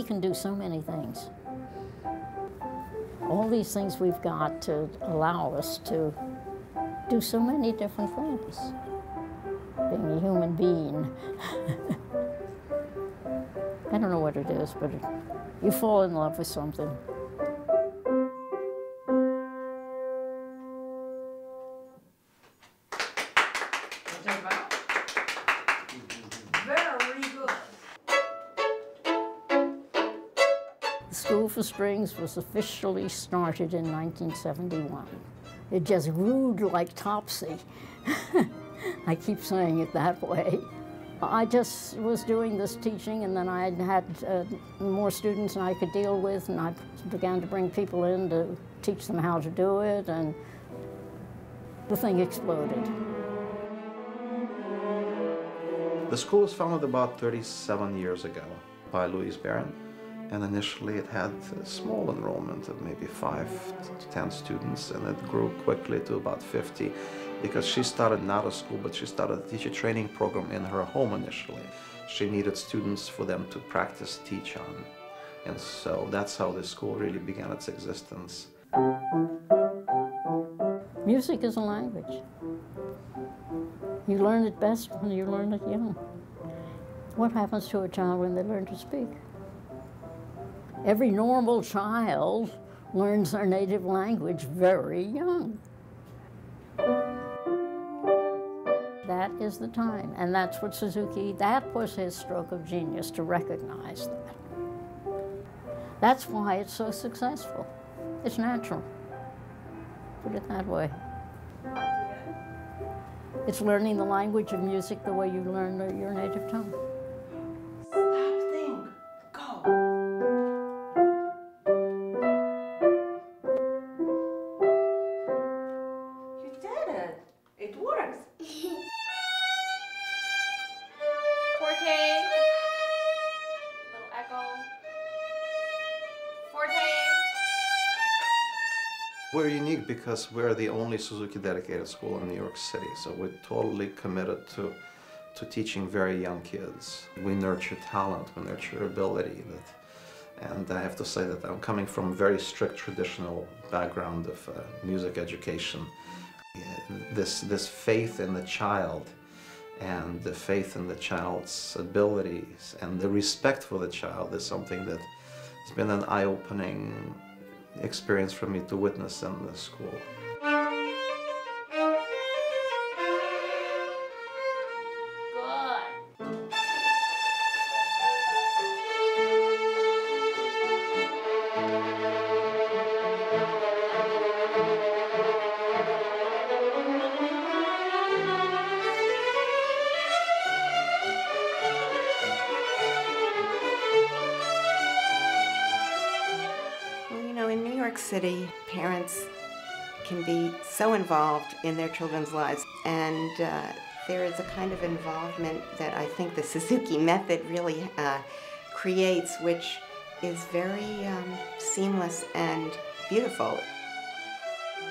We can do so many things. All these things we've got to allow us to do so many different things. Being a human being. I don't know what it is, but you fall in love with something. Very good. The School for Strings was officially started in 1971. It just grew like Topsy. I keep saying it that way. I just was doing this teaching, and then I had more students than I could deal with, and I began to bring people in to teach them how to do it, and the thing exploded. The school was founded about 37 years ago by Louise Behrend, and initially it had a small enrollment of maybe 5 to 10 students, and it grew quickly to about 50. Because she started not a school, but she started a teacher training program in her home initially. She needed students for them to practice teach on. And so that's how the school really began its existence. Music is a language. You learn it best when you learn it young. What happens to a child when they learn to speak? Every normal child learns their native language very young. That is the time, and that's what Suzuki, that was his stroke of genius, to recognize that. That's why it's so successful. It's natural. Put it that way. It's learning the language of music the way you learn your native tongue. Stop, think, go. You did it. It works. Forte, little echo, forte. We're unique because we're the only Suzuki dedicated school in New York City, so we're totally committed to teaching very young kids. We nurture talent, we nurture ability. And I have to say that I'm coming from a very strict traditional background of music education. This faith in the child, and the faith in the child's abilities, and the respect for the child is something that has been an eye-opening experience for me to witness in the school. In New York City, parents can be so involved in their children's lives, and there is a kind of involvement that I think the Suzuki method really creates, which is very seamless and beautiful.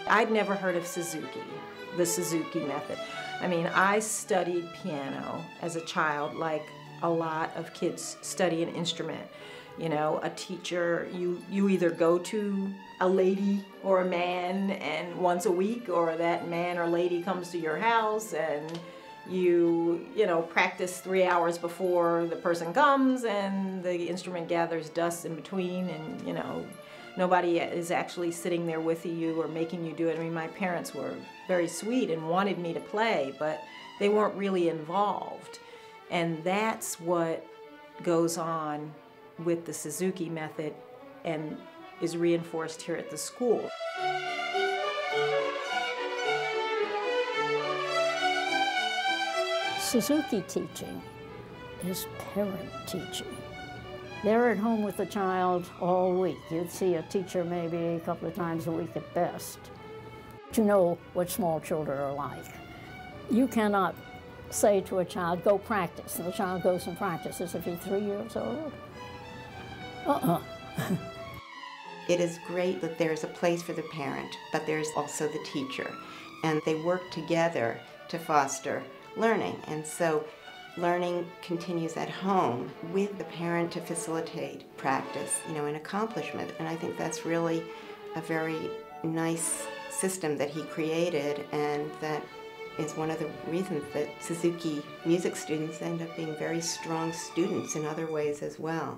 I'd never heard of Suzuki, the Suzuki method. I mean, I studied piano as a child, like a lot of kids study an instrument. You know, a teacher, you either go to a lady or a man and once a week, or that man or lady comes to your house and you practice 3 hours before the person comes, and the instrument gathers dust in between, and nobody is actually sitting there with you or making you do it. I mean, my parents were very sweet and wanted me to play, but they weren't really involved. And that's what goes on with the Suzuki method and is reinforced here at the school. Suzuki teaching is parent teaching. They're at home with the child all week. You'd see a teacher maybe a couple of times a week at best. You know what small children are like. You cannot say to a child, go practice, and the child goes and practices if he's 3 years old. It is great that there's a place for the parent, but there's also the teacher, and they work together to foster learning. And so learning continues at home with the parent to facilitate practice, and accomplishment. And I think that's really a very nice system that he created, and that is one of the reasons that Suzuki music students end up being very strong students in other ways as well.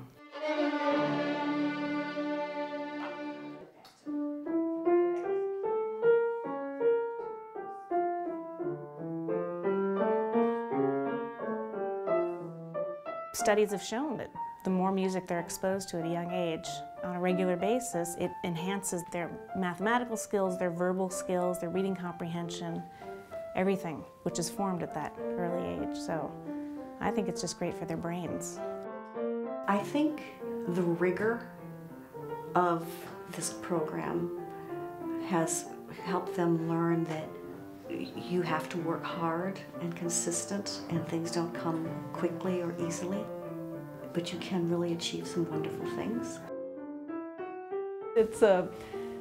Studies have shown that the more music they're exposed to at a young age on a regular basis, it enhances their mathematical skills, their verbal skills, their reading comprehension, everything, which is formed at that early age. So I think it's just great for their brains. I think the rigor of this program has helped them learn that you have to work hard and consistent, and things don't come quickly or easily, but you can really achieve some wonderful things. It's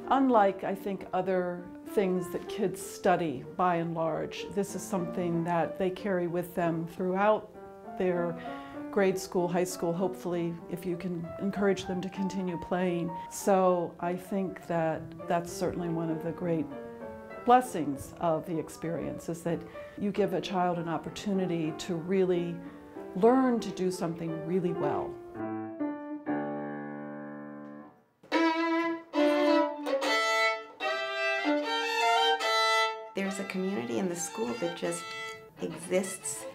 unlike, I think, other things that kids study by and large. This is something that they carry with them throughout their grade school, high school, hopefully, if you can encourage them to continue playing. So I think that that's certainly one of the great blessings of the experience, is that you give a child an opportunity to really learn to do something really well. There's a community in the school that just exists.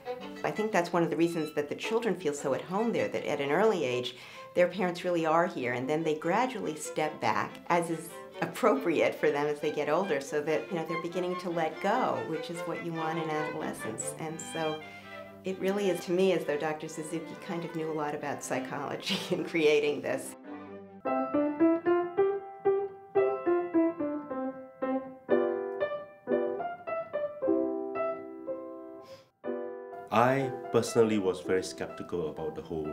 I think that's one of the reasons that the children feel so at home there, that at an early age, their parents really are here, and then they gradually step back, as is appropriate for them as they get older, so that they're beginning to let go, which is what you want in adolescence. And so it really is, to me, as though Dr. Suzuki kind of knew a lot about psychology in creating this. I personally was very skeptical about the whole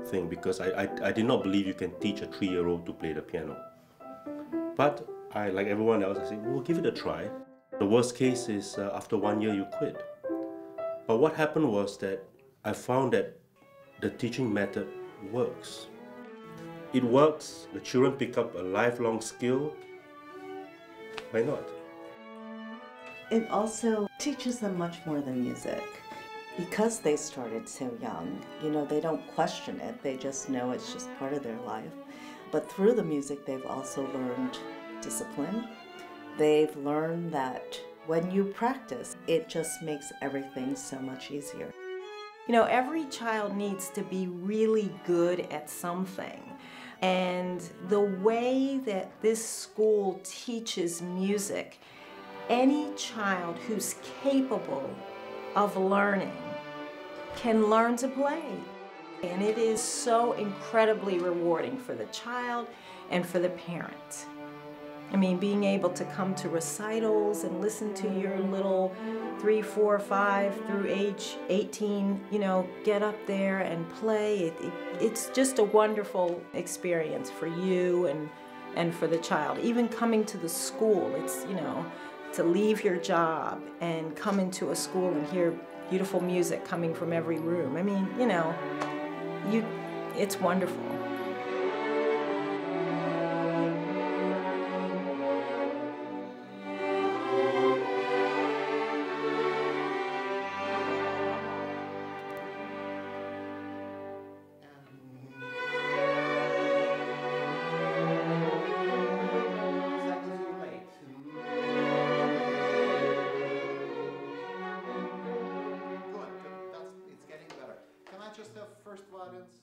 thing, because I did not believe you can teach a 3-year-old to play the piano. But I, like everyone else, I said, well, give it a try. The worst case is after 1 year you quit. But what happened was that I found that the teaching method works. It works, the children pick up a lifelong skill. Why not? It also teaches them much more than music. Because they started so young, they don't question it, they just know it's just part of their life. But through the music, they've also learned discipline. They've learned that when you practice, it just makes everything so much easier. Every child needs to be really good at something. And the way that this school teaches music, any child who's capable of learning can learn to play. And it is so incredibly rewarding for the child and for the parent. I mean, being able to come to recitals and listen to your little 3, 4, 5 through age 18, get up there and play. It's just a wonderful experience for you and for the child. Even coming to the school, it's, to leave your job and come into a school and hear beautiful music coming from every room. I mean, it's wonderful. Just have first violins